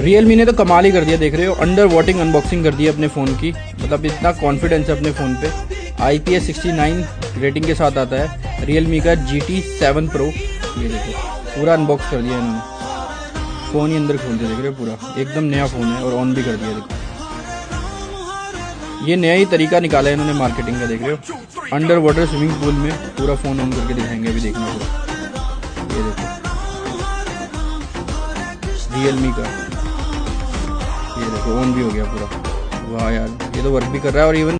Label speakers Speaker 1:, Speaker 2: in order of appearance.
Speaker 1: Realme ने तो कमाल ही कर दिया, देख रहे हो, अंडर वाटिंग अनबॉक्सिंग कर दी अपने फ़ोन की। मतलब इतना कॉन्फिडेंस है अपने फ़ोन पे। IPS 69 रेटिंग के साथ आता है रियलमी का GT7 Pro। ये देखो पूरा अनबॉक्स कर दिया इन्होंने, फ़ोन ही अंदर खोल दिया, देख रहे हो, पूरा एकदम नया फ़ोन है और ऑन भी कर दिया। देखो ये नया ही तरीका निकाला है इन्होंने मार्केटिंग का, देख रहे हो, अंडर वाटर स्विमिंग पूल में पूरा फ़ोन ऑन करके दिखाएंगे, अभी देखना पूरा। ये देखो रियलमी का, ये देखो ऑन भी हो गया पूरा। वाह यार, ये तो वर्क भी कर रहा है और इवन